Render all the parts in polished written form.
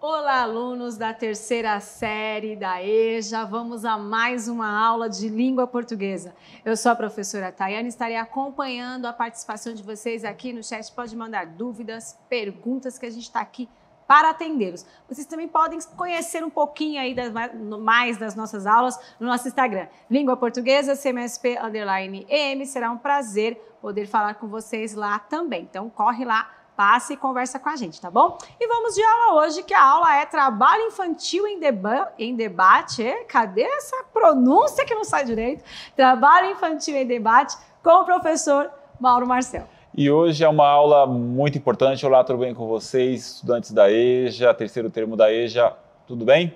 Olá, alunos da terceira série da EJA. Vamos a mais uma aula de língua portuguesa. Eu sou a professora Tayane e estarei acompanhando a participação de vocês aqui no chat. Pode mandar dúvidas, perguntas, que a gente está aqui para atendê-los. Vocês também podem conhecer um pouquinho aí mais das nossas aulas no nosso Instagram. Língua Portuguesa, CMSP_EM. Será um prazer poder falar com vocês lá também. Então, corre lá. Passe e conversa com a gente, tá bom? E vamos de aula hoje, que a aula é Trabalho Infantil em Debate. Cadê essa pronúncia que não sai direito? Trabalho Infantil em Debate com o professor Mauro Marcel. E hoje é uma aula muito importante. Olá, tudo bem com vocês, estudantes da EJA, terceiro termo da EJA, tudo bem?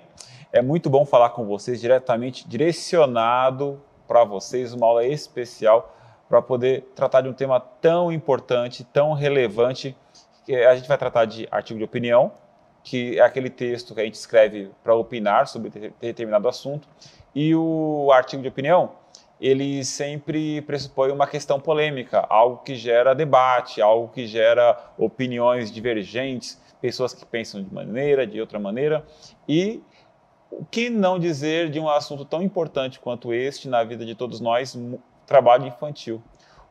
É muito bom falar com vocês diretamente, direcionado para vocês, uma aula especial para poder tratar de um tema tão importante, tão relevante. A gente vai tratar de artigo de opinião, que é aquele texto que a gente escreve para opinar sobre determinado assunto, e o artigo de opinião, ele sempre pressupõe uma questão polêmica, algo que gera debate, algo que gera opiniões divergentes, pessoas que pensam de maneira, de outra maneira, e o que não dizer de um assunto tão importante quanto este na vida de todos nós, trabalho infantil.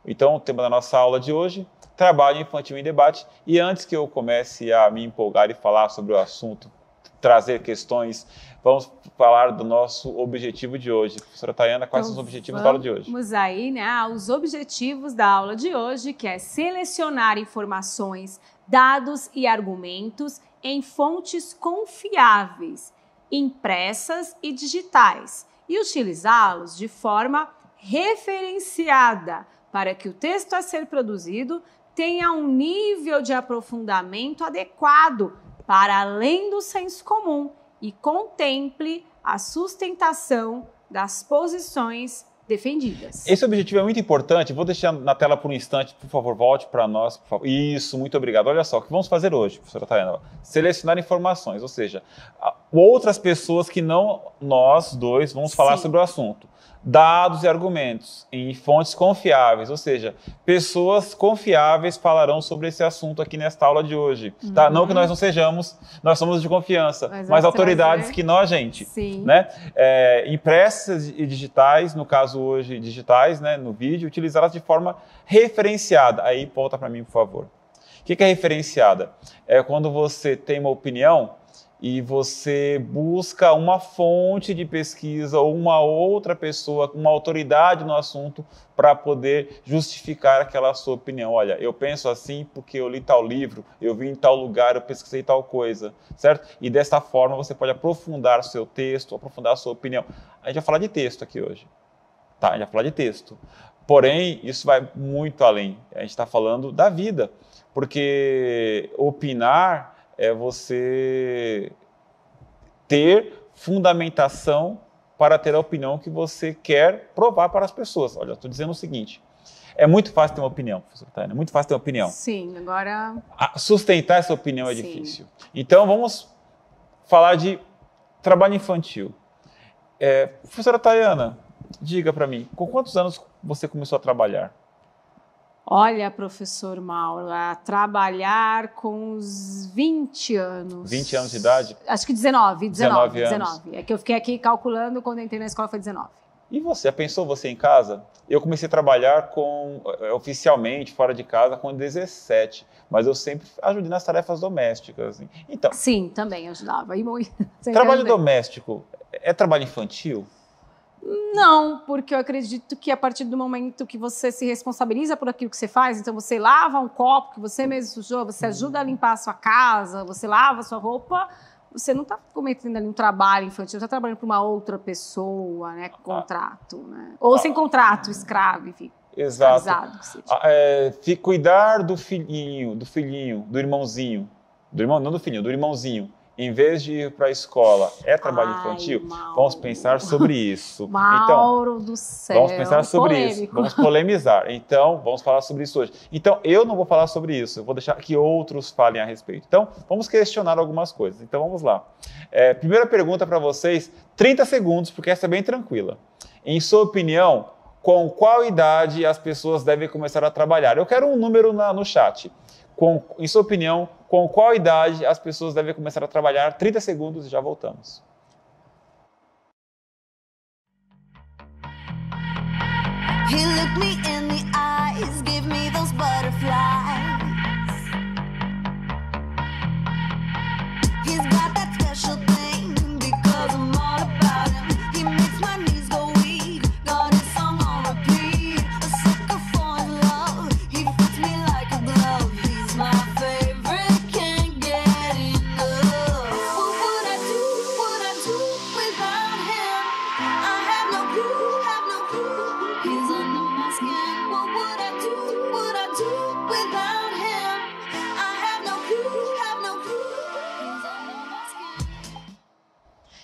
Então, o tema da nossa aula de hoje, trabalho infantil em debate. E antes que eu comece a me empolgar e falar sobre o assunto, trazer questões, vamos falar do nosso objetivo de hoje. Professora Tayana, quais são os objetivos da aula de hoje? Vamos aí, né, aos objetivos da aula de hoje, que é selecionar informações, dados e argumentos em fontes confiáveis, impressas e digitais, e utilizá-los de forma referenciada, para que o texto a ser produzido tenha um nível de aprofundamento adequado para além do senso comum e contemple a sustentação das posições defendidas. Esse objetivo é muito importante. Vou deixar na tela por um instante, por favor, volte para nós. Por favor. Isso, muito obrigado. Olha só, o que vamos fazer hoje, professora Tayana? Selecionar informações, ou seja, outras pessoas que não nós dois vamos falar sobre o assunto. Dados e argumentos em fontes confiáveis, ou seja, pessoas confiáveis falarão sobre esse assunto aqui nesta aula de hoje. Tá? Não que nós não sejamos, nós somos de confiança, mas autoridades que não a gente. Né? Impressas e digitais, no caso hoje digitais, né, no vídeo, utilizadas de forma referenciada. Aí volta para mim, por favor. O que é referenciada? É quando você tem uma opinião e você busca uma fonte de pesquisa ou uma outra pessoa, uma autoridade no assunto para poder justificar aquela sua opinião. Olha, eu penso assim porque eu li tal livro, eu vi em tal lugar, eu pesquisei tal coisa, certo? E desta forma você pode aprofundar o seu texto, aprofundar a sua opinião. A gente vai falar de texto aqui hoje, tá? A gente vai falar de texto. Porém, isso vai muito além. A gente está falando da vida, porque opinar é você ter fundamentação para ter a opinião que você quer provar para as pessoas. Olha, eu estou dizendo o seguinte, é muito fácil ter uma opinião, professora Tayana, é muito fácil ter uma opinião. Sim, agora... Sustentar essa opinião é difícil. Então, vamos falar de trabalho infantil. Professora Tayana, diga para mim, com quantos anos você começou a trabalhar? Olha, professor Mauro, a trabalhar com uns 20 anos. 20 anos de idade? Acho que 19 anos. É que eu fiquei aqui calculando, quando eu entrei na escola foi 19. E você, já pensou você em casa? Eu comecei a trabalhar oficialmente, fora de casa, com 17, mas eu sempre ajudei nas tarefas domésticas. Então, sim, também ajudava. Trabalho doméstico é trabalho infantil? Não, porque eu acredito que a partir do momento que você se responsabiliza por aquilo que você faz, então você lava um copo que você mesmo sujou, você ajuda a limpar a sua casa, você lava a sua roupa, você não está cometendo ali um trabalho infantil, está trabalhando para uma outra pessoa, né, com contrato, né? Ou sem contrato, escravo, enfim. Exato. Cuidar do filhinho, do irmãozinho, do irmãozinho. Em vez de ir para a escola, é trabalho infantil? Mauro. Vamos pensar sobre isso. Mauro do céu. Vamos pensar sobre isso. Vamos polemizar. Então, vamos falar sobre isso hoje. Então, eu não vou falar sobre isso. Eu vou deixar que outros falem a respeito. Então, vamos questionar algumas coisas. Então, vamos lá. Primeira pergunta para vocês, 30 segundos, porque essa é bem tranquila. Em sua opinião, com qual idade as pessoas devem começar a trabalhar? Eu quero um número no chat. em sua opinião, com qual idade as pessoas devem começar a trabalhar? 30 segundos e já voltamos. He looked me in the eyes, give me those butterflies. He's got that special thing because I'm all about him. He makes my knees go weak, got his song on repeat. A sucker for his love, he fits me like a glove. He's my favorite, can't get enough. What would I do without him? I have no clue, have no clue. He's under my skin. What would I do without him? I have no clue, have no clue. He's under my skin.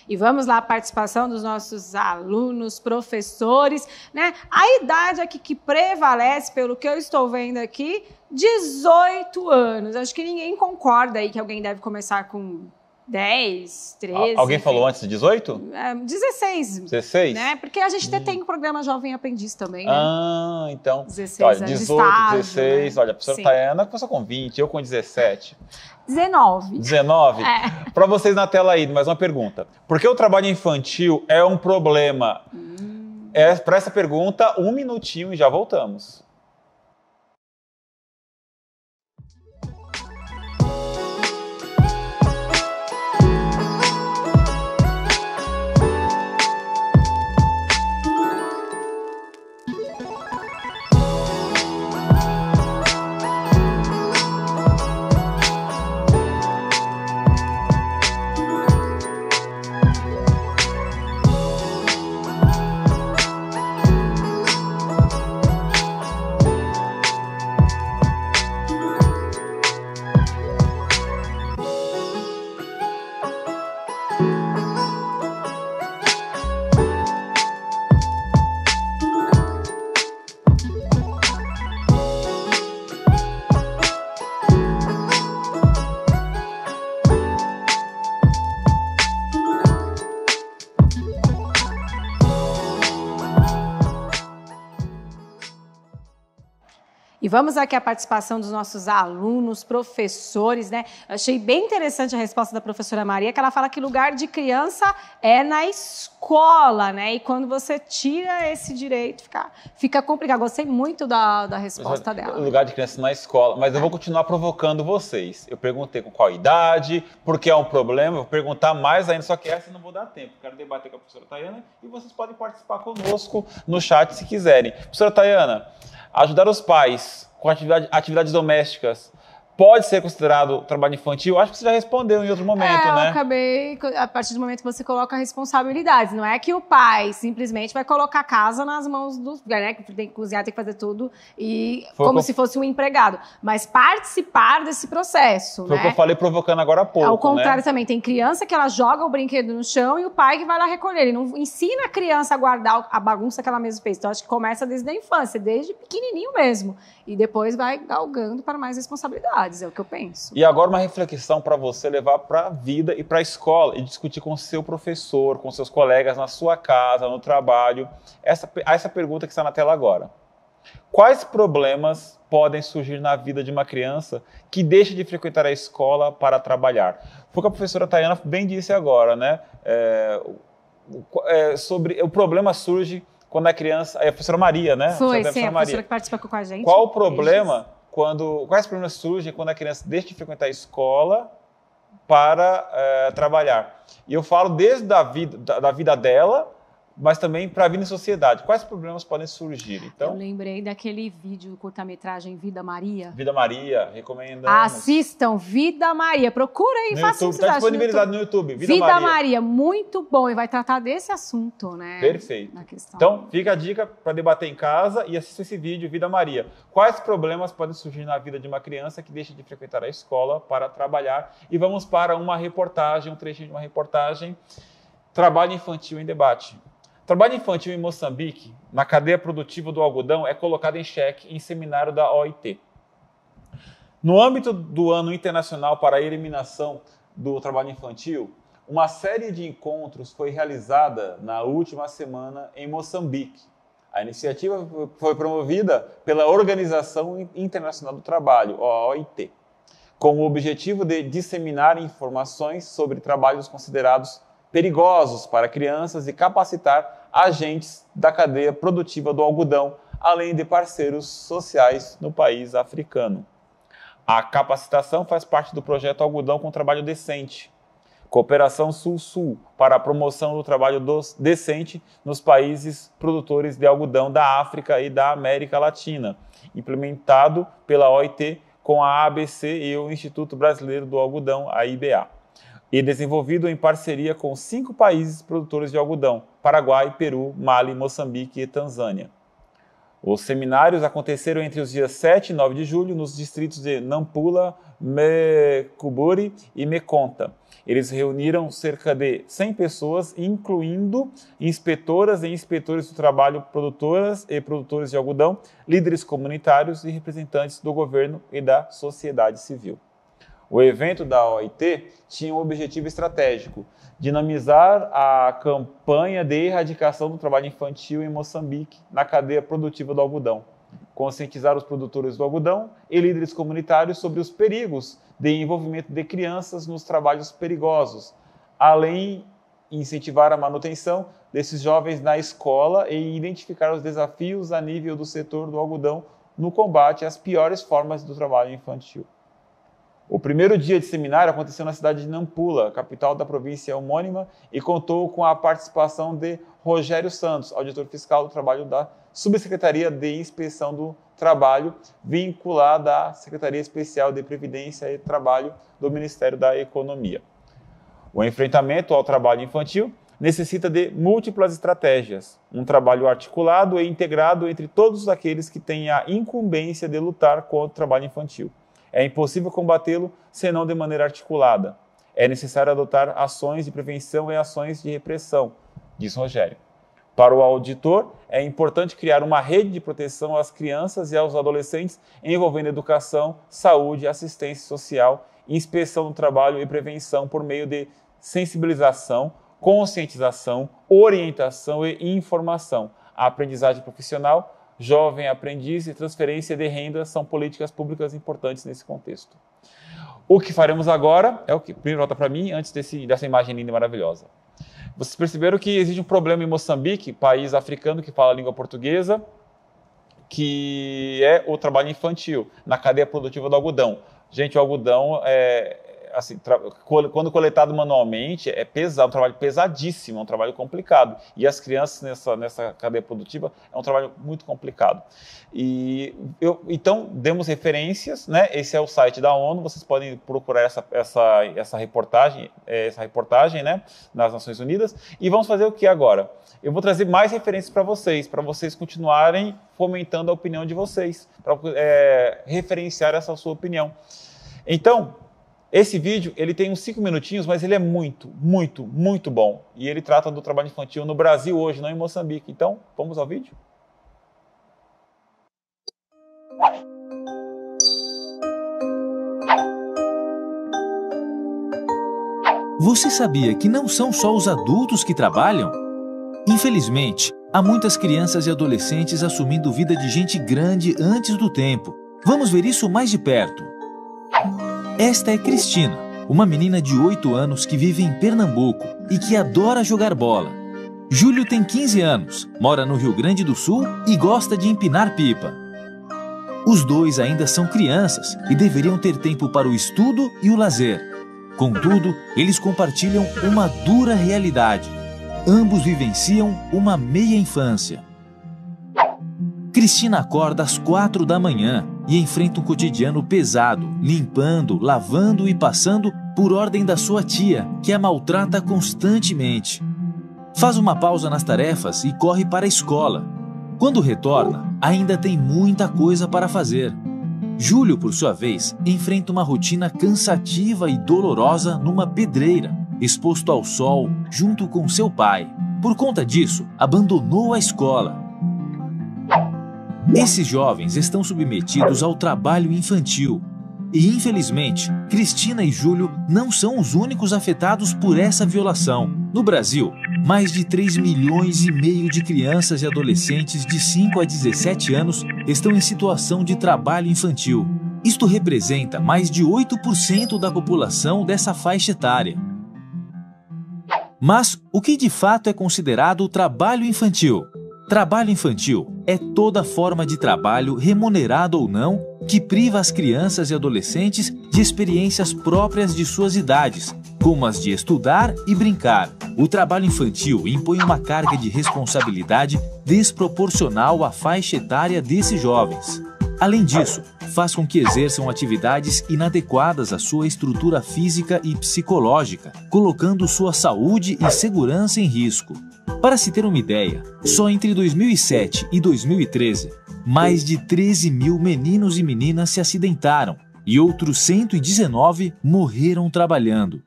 E vamos lá, a participação dos nossos alunos, professores, né? A idade aqui que prevalece, pelo que eu estou vendo aqui, 18 anos. Acho que ninguém concorda aí que alguém deve começar com 10, 13... Alguém enfim. falou antes de 18? 16. 16? Né? Porque a gente até tem o programa Jovem Aprendiz também, né? Ah, então. 16 olha, anos de 18, estágio, 16. né? Olha, a professora Sim. Tayana começou com 20, eu com 17. 19. 19? Para vocês na tela aí, mais uma pergunta. Por que o trabalho infantil é um problema? Para essa pergunta, 1 minutinho e já voltamos. E vamos aqui à participação dos nossos alunos, professores, né? Eu achei bem interessante a resposta da professora Maria, que ela fala que lugar de criança é na escola, né? E quando você tira esse direito, fica complicado. Gostei muito da resposta dela. Lugar de criança na escola, mas eu vou continuar provocando vocês. Eu perguntei com qual idade, porque é um problema, eu vou perguntar mais ainda, só que essa eu não vou dar tempo. Quero debater com a professora Tayana e vocês podem participar conosco no chat se quiserem. Professora Tayana, ajudar os pais com atividades domésticas pode ser considerado trabalho infantil? Acho que você já respondeu em outro momento, né? Eu acabei, a partir do momento que você coloca responsabilidades. Não é que o pai simplesmente vai colocar a casa nas mãos dos... né? Que tem que cozinhar, tem que fazer tudo, e como se fosse um empregado. Mas participar desse processo, Foi né? o que eu falei provocando agora há pouco, Ao contrário, né? também, tem criança que ela joga o brinquedo no chão e o pai que vai lá recolher. Ele não ensina a criança a guardar a bagunça que ela mesma fez. Então, acho que começa desde a infância, desde pequenininho mesmo. E depois vai galgando para mais responsabilidades, é o que eu penso. E agora uma reflexão para você levar para a vida e para a escola e discutir com seu professor, com seus colegas na sua casa, no trabalho. Essa pergunta que está na tela agora. Quais problemas podem surgir na vida de uma criança que deixa de frequentar a escola para trabalhar? Foi o que a professora Tayana bem disse agora, né? Sobre o problema surge quando a criança... É a professora Maria, né? Foi, sim, a professora que participa com a gente. Qual o problema quais problemas surgem quando a criança deixa de frequentar a escola para trabalhar? E eu falo desde da vida dela, mas também para a vida em sociedade. Quais problemas podem surgir? Então, eu lembrei daquele vídeo, curta-metragem Vida Maria. Vida Maria, recomendamos. Assistam Vida Maria. Procura aí, faça isso. Está disponibilizado no YouTube. Vida Maria, muito bom. E vai tratar desse assunto, né? Perfeito. Na questão. Então, fica a dica para debater em casa e assista esse vídeo, Vida Maria. Quais problemas podem surgir na vida de uma criança que deixa de frequentar a escola para trabalhar? E vamos para uma reportagem, um trechinho de uma reportagem. Trabalho infantil em debate. Trabalho infantil em Moçambique, na cadeia produtiva do algodão, é colocado em xeque em seminário da OIT. No âmbito do Ano Internacional para a Eliminação do Trabalho Infantil, uma série de encontros foi realizada na última semana em Moçambique. A iniciativa foi promovida pela Organização Internacional do Trabalho, a OIT. com o objetivo de disseminar informações sobre trabalhos considerados perigosos para crianças e capacitar agentes da cadeia produtiva do algodão, além de parceiros sociais no país africano. A capacitação faz parte do projeto Algodão com Trabalho Decente, Cooperação Sul-Sul, para a promoção do trabalho decente nos países produtores de algodão da África e da América Latina, implementado pela OIT com a ABC e o Instituto Brasileiro do Algodão, a IBA, e desenvolvido em parceria com 5 países produtores de algodão: Paraguai, Peru, Mali, Moçambique e Tanzânia. Os seminários aconteceram entre os dias 7 e 9 de julho nos distritos de Nampula, Mekuburi e Mekonta. Eles reuniram cerca de 100 pessoas, incluindo inspetoras e inspetores do trabalho, produtoras e produtores de algodão, líderes comunitários e representantes do governo e da sociedade civil. O evento da OIT tinha um objetivo estratégico: dinamizar a campanha de erradicação do trabalho infantil em Moçambique, na cadeia produtiva do algodão, conscientizar os produtores do algodão e líderes comunitários sobre os perigos de envolvimento de crianças nos trabalhos perigosos, além de incentivar a manutenção desses jovens na escola e identificar os desafios a nível do setor do algodão no combate às piores formas do trabalho infantil. O primeiro dia de seminário aconteceu na cidade de Nampula, capital da província homônima, e contou com a participação de Rogério Santos, auditor fiscal do trabalho da Subsecretaria de Inspeção do Trabalho, vinculada à Secretaria Especial de Previdência e Trabalho do Ministério da Economia. O enfrentamento ao trabalho infantil necessita de múltiplas estratégias, um trabalho articulado e integrado entre todos aqueles que têm a incumbência de lutar contra o trabalho infantil. É impossível combatê-lo senão de maneira articulada. É necessário adotar ações de prevenção e ações de repressão, diz Rogério. Para o auditor, é importante criar uma rede de proteção às crianças e aos adolescentes envolvendo educação, saúde, assistência social, inspeção do trabalho e prevenção por meio de sensibilização, conscientização, orientação e informação. A aprendizagem profissional, jovem aprendiz e transferência de renda são políticas públicas importantes nesse contexto. O que faremos agora é o que? Primeiro, volta para mim, antes dessa imagem linda e maravilhosa. Vocês perceberam que existe um problema em Moçambique, país africano que fala a língua portuguesa, que é o trabalho infantil na cadeia produtiva do algodão. Gente, o algodão assim, quando coletado manualmente, é pesado, um trabalho pesadíssimo, é um trabalho complicado. E as crianças nessa cadeia produtiva é um trabalho muito complicado. Então, demos referências, né? Esse é o site da ONU, vocês podem procurar essa reportagem, né? Nas Nações Unidas. E vamos fazer o que agora? Eu vou trazer mais referências para vocês continuarem fomentando a opinião de vocês, para referenciar essa sua opinião. Então, esse vídeo, ele tem uns 5 minutinhos, mas ele é muito, muito, muito bom. E ele trata do trabalho infantil no Brasil hoje, não em Moçambique. Então, vamos ao vídeo? Você sabia que não são só os adultos que trabalham? Infelizmente, há muitas crianças e adolescentes assumindo vida de gente grande antes do tempo. Vamos ver isso mais de perto. Esta é Cristina, uma menina de 8 anos que vive em Pernambuco e que adora jogar bola. Júlio tem 15 anos, mora no Rio Grande do Sul e gosta de empinar pipa. Os dois ainda são crianças e deveriam ter tempo para o estudo e o lazer. Contudo, eles compartilham uma dura realidade. Ambos vivenciam uma meia infância. Cristina acorda às 4 da manhã e enfrenta um cotidiano pesado, limpando, lavando e passando por ordem da sua tia, que a maltrata constantemente. Faz uma pausa nas tarefas e corre para a escola. Quando retorna, ainda tem muita coisa para fazer. Júlio, por sua vez, enfrenta uma rotina cansativa e dolorosa numa pedreira, exposto ao sol junto com seu pai. Por conta disso, abandonou a escola. Esses jovens estão submetidos ao trabalho infantil. E, infelizmente, Cristina e Júlio não são os únicos afetados por essa violação. No Brasil, mais de 3,5 milhões de crianças e adolescentes de 5 a 17 anos estão em situação de trabalho infantil. Isto representa mais de 8% da população dessa faixa etária. Mas o que de fato é considerado trabalho infantil? Trabalho infantil é toda forma de trabalho, remunerado ou não, que priva as crianças e adolescentes de experiências próprias de suas idades, como as de estudar e brincar. O trabalho infantil impõe uma carga de responsabilidade desproporcional à faixa etária desses jovens. Além disso, faz com que exerçam atividades inadequadas à sua estrutura física e psicológica, colocando sua saúde e segurança em risco. Para se ter uma ideia, só entre 2007 e 2013, mais de 13 mil meninos e meninas se acidentaram e outros 119 morreram trabalhando.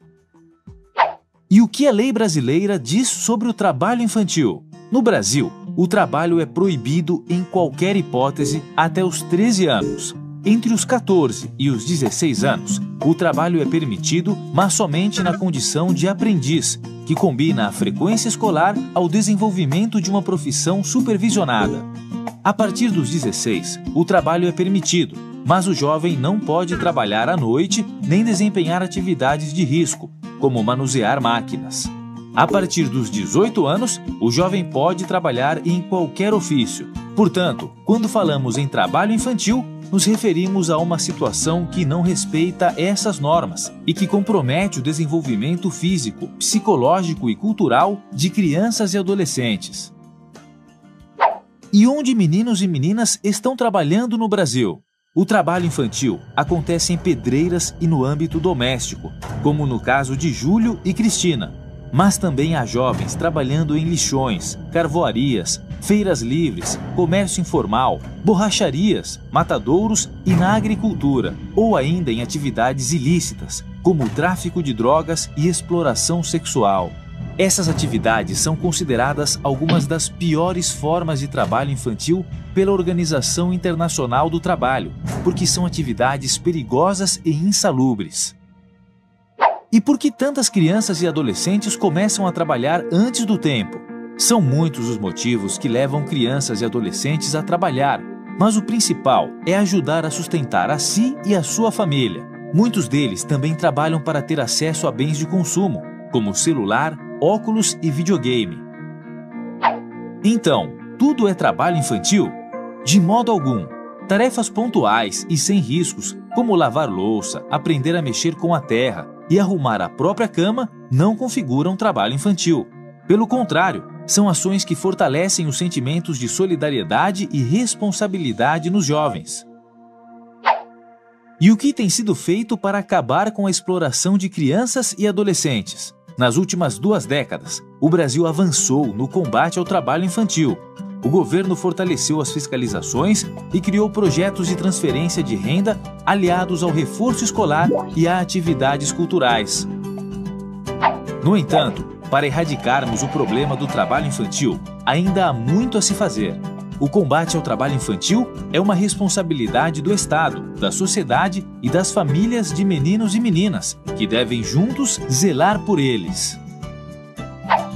E o que a lei brasileira diz sobre o trabalho infantil? No Brasil, o trabalho é proibido em qualquer hipótese até os 13 anos. Entre os 14 e os 16 anos, o trabalho é permitido, mas somente na condição de aprendiz, que combina a frequência escolar ao desenvolvimento de uma profissão supervisionada. A partir dos 16, o trabalho é permitido, mas o jovem não pode trabalhar à noite nem desempenhar atividades de risco, como manusear máquinas. A partir dos 18 anos, o jovem pode trabalhar em qualquer ofício. Portanto, quando falamos em trabalho infantil, nos referimos a uma situação que não respeita essas normas e que compromete o desenvolvimento físico, psicológico e cultural de crianças e adolescentes. E onde meninos e meninas estão trabalhando no Brasil? O trabalho infantil acontece em pedreiras e no âmbito doméstico, como no caso de Júlio e Cristina. Mas também há jovens trabalhando em lixões, carvoarias, feiras livres, comércio informal, borracharias, matadouros e na agricultura, ou ainda em atividades ilícitas, como o tráfico de drogas e exploração sexual. Essas atividades são consideradas algumas das piores formas de trabalho infantil pela Organização Internacional do Trabalho, porque são atividades perigosas e insalubres. E por que tantas crianças e adolescentes começam a trabalhar antes do tempo? São muitos os motivos que levam crianças e adolescentes a trabalhar, mas o principal é ajudar a sustentar a si e a sua família. Muitos deles também trabalham para ter acesso a bens de consumo, como celular, óculos e videogame. Então, tudo é trabalho infantil? De modo algum. Tarefas pontuais e sem riscos, como lavar louça, aprender a mexer com a terra e arrumar a própria cama, não configuram trabalho infantil. Pelo contrário, são ações que fortalecem os sentimentos de solidariedade e responsabilidade nos jovens. E o que tem sido feito para acabar com a exploração de crianças e adolescentes? Nas últimas 2 décadas, o Brasil avançou no combate ao trabalho infantil. O governo fortaleceu as fiscalizações e criou projetos de transferência de renda aliados ao reforço escolar e a atividades culturais. No entanto, para erradicarmos o problema do trabalho infantil, ainda há muito a se fazer. O combate ao trabalho infantil é uma responsabilidade do Estado, da sociedade e das famílias de meninos e meninas, que devem juntos zelar por eles.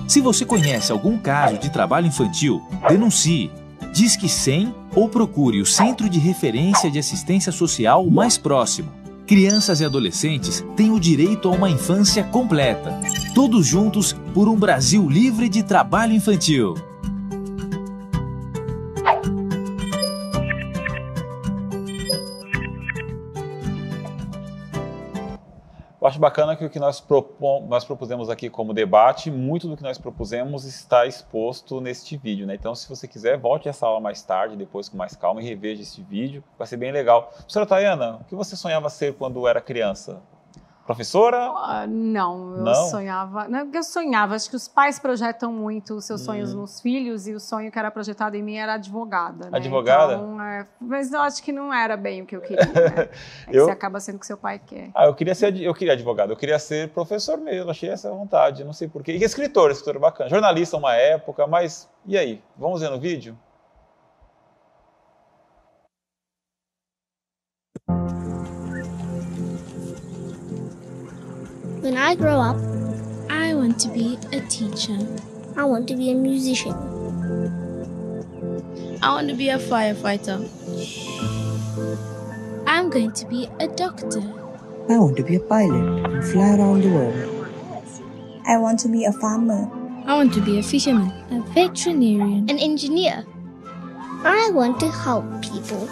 Se você conhece algum caso de trabalho infantil, denuncie, Disque 100 ou procure o Centro de Referência de Assistência Social mais próximo. Crianças e adolescentes têm o direito a uma infância completa. Todos juntos por um Brasil livre de trabalho infantil. Eu acho bacana que o que nós propusemos aqui como debate, muito do que nós propusemos está exposto neste vídeo, né? Então, se você quiser, volte essa aula mais tarde, depois com mais calma, e reveja este vídeo, vai ser bem legal. Professora Tayana, o que você sonhava ser quando era criança? Professora? Não, eu sonhava. Não é porque eu sonhava, acho que os pais projetam muito os seus sonhos nos filhos, e o sonho que era projetado em mim era advogada. Né? Advogada? Então, mas eu acho que não era bem o que eu queria. Né? Você acaba sendo o que seu pai quer. Eu queria advogado, eu queria ser professor mesmo, achei essa vontade, não sei porquê. E escritor bacana. Jornalista uma época, mas e aí? Vamos ver no vídeo? When I grow up, I want to be a teacher. I want to be a musician. I want to be a firefighter. I I'm going to be a doctor. I want to be a pilot and fly around the world. I want to be a farmer. I want to be a fisherman, a veterinarian, An engineer. I want to help people.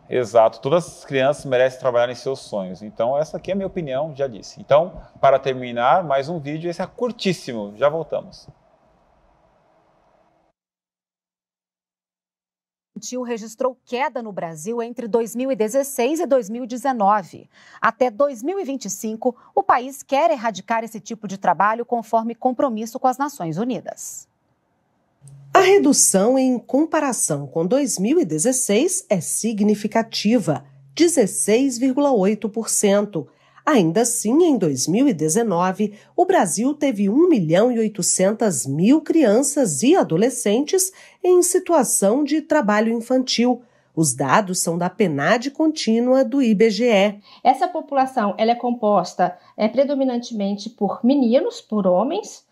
Exato, todas as crianças merecem trabalhar em seus sonhos. Então, essa aqui é a minha opinião, já disse. Então, para terminar, mais um vídeo, esse é curtíssimo, já voltamos. Registrou queda no Brasil entre 2016 e 2019. Até 2025, o país quer erradicar esse tipo de trabalho conforme compromisso com as Nações Unidas. A redução em comparação com 2016 é significativa, 16,8%. Ainda assim, em 2019, o Brasil teve 1.800.000 crianças e adolescentes em situação de trabalho infantil. Os dados são da PNAD contínua do IBGE. Essa população ela é composta predominantemente por meninos, por homens,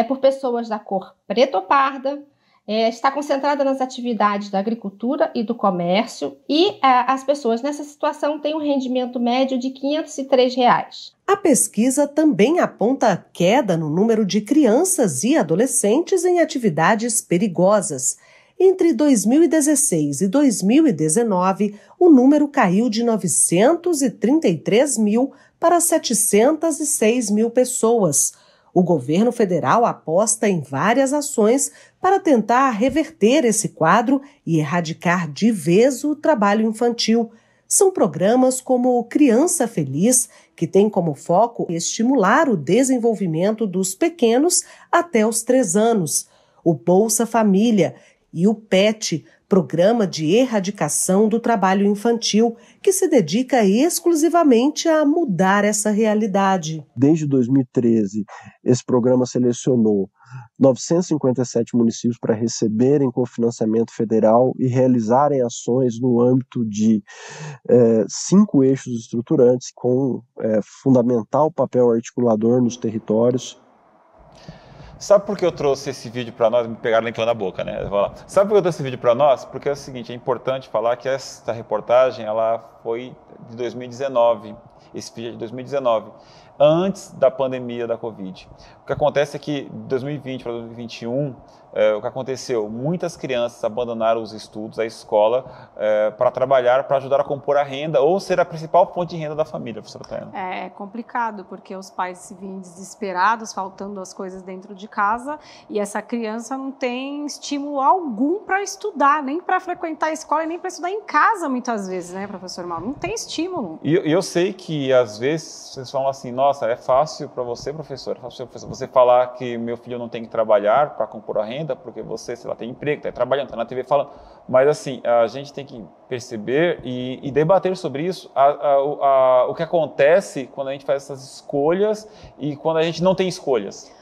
por pessoas da cor preta ou parda, está concentrada nas atividades da agricultura e do comércio e as pessoas nessa situação têm um rendimento médio de R$ 503. A pesquisa também aponta queda no número de crianças e adolescentes em atividades perigosas. Entre 2016 e 2019, o número caiu de 933 mil para 706 mil pessoas. O governo federal aposta em várias ações para tentar reverter esse quadro e erradicar de vez o trabalho infantil. São programas como o Criança Feliz, que tem como foco estimular o desenvolvimento dos pequenos até os 3 anos, o Bolsa Família e o PET, Programa de Erradicação do Trabalho Infantil, que se dedica exclusivamente a mudar essa realidade. Desde 2013, esse programa selecionou 957 municípios para receberem cofinanciamento federal e realizarem ações no âmbito de 5 eixos estruturantes com fundamental papel articulador nos territórios. Sabe por que eu trouxe esse vídeo para nós? Me pegaram limpando a boca, né? Sabe por que eu trouxe esse vídeo para nós? Porque é o seguinte, é importante falar que essa reportagem ela foi de 2019. Esse vídeo é de 2019, antes da pandemia da Covid. O que acontece é que de 2020 para 2021, o que aconteceu? Muitas crianças abandonaram os estudos, a escola, para trabalhar, para ajudar a compor a renda ou ser a principal fonte de renda da família, professora Tayana. É complicado, porque os pais se veem desesperados, faltando as coisas dentro de casa, e essa criança não tem estímulo algum para estudar, nem para frequentar a escola e nem para estudar em casa, muitas vezes, né, professor Mauro? Não tem estímulo. E eu sei que, às vezes, vocês falam assim, nossa, é fácil para você, professor, você falar que meu filho não tem que trabalhar para compor a renda, porque você, sei lá, tem emprego, está trabalhando, está na TV falando, mas assim, a gente tem que perceber e debater sobre isso, o que acontece quando a gente faz essas escolhas e quando a gente não tem escolhas.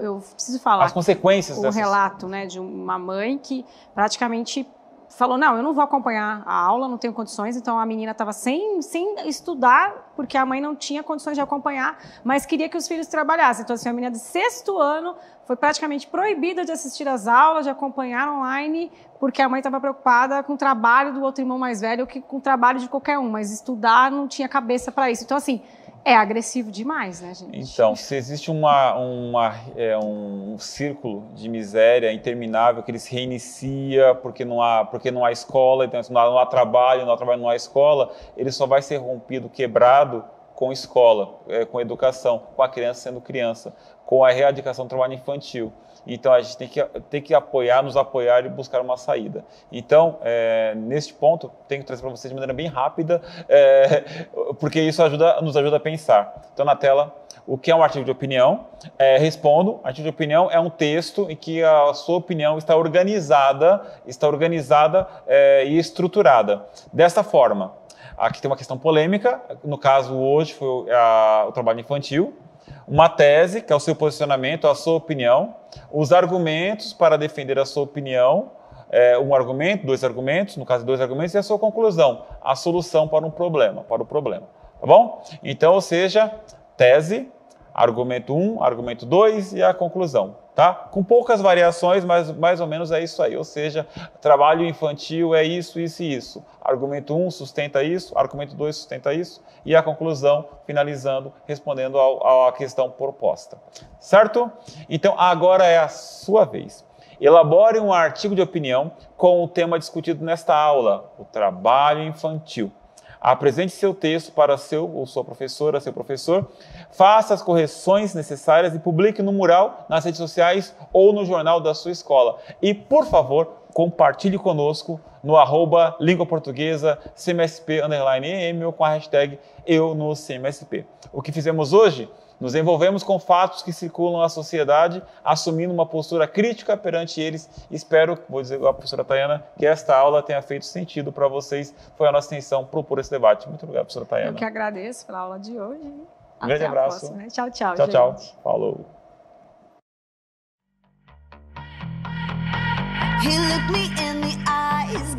Eu preciso falar as consequências o dessas... relato, né, de uma mãe que praticamente falou, não, eu não vou acompanhar a aula, não tenho condições, então a menina estava sem estudar, porque a mãe não tinha condições de acompanhar, mas queria que os filhos trabalhassem. Então, assim, a menina de 6º ano foi praticamente proibida de assistir às aulas, de acompanhar online, porque a mãe estava preocupada com o trabalho do outro irmão mais velho, que com o trabalho de qualquer um, mas estudar não tinha cabeça para isso. Então, assim, é agressivo demais, né, gente? Então, se existe um círculo de miséria interminável que ele se reinicia porque não há escola, então não há trabalho, não há escola, ele só vai ser rompido, quebrado com escola, com educação, com a criança sendo criança, com a erradicação do trabalho infantil. Então, a gente tem que nos apoiar e buscar uma saída. Então, neste ponto, tenho que trazer para vocês de maneira bem rápida, porque isso nos ajuda a pensar. Então, na tela, O que é um artigo de opinião? Respondo. Artigo de opinião é um texto em que a sua opinião está organizada e estruturada. Dessa forma, aqui tem uma questão polêmica, no caso hoje foi o trabalho infantil, uma tese, que é o seu posicionamento, a sua opinião, os argumentos para defender a sua opinião, um argumento, 2 argumentos, no caso 2 argumentos, e a sua conclusão, a solução para o problema, tá bom? Então, ou seja, tese, argumento 1, argumento 2 e a conclusão, tá? Com poucas variações, mas mais ou menos é isso aí, ou seja, trabalho infantil é isso, isso e isso. Argumento 1 sustenta isso, argumento 2 sustenta isso, e a conclusão, finalizando, respondendo à questão proposta, certo? Então, agora é a sua vez. Elabore um artigo de opinião com o tema discutido nesta aula, o trabalho infantil. Apresente seu texto para sua professora, seu professor, faça as correções necessárias e publique no mural, nas redes sociais ou no jornal da sua escola. E, por favor, compartilhe conosco no @linguaportuguesa CMSP_EM ou com a hashtag #EuNoCMSP. O que fizemos hoje? Nos envolvemos com fatos que circulam na sociedade, assumindo uma postura crítica perante eles. Espero, vou dizer igual a professora Tayana, que esta aula tenha feito sentido para vocês. Foi a nossa intenção propor esse debate. Muito obrigado, professora Tayana. Eu que agradeço pela aula de hoje. Um grande abraço. Próxima, né? Tchau, tchau, tchau, gente. tchau. Falou. He looked me in the eyes,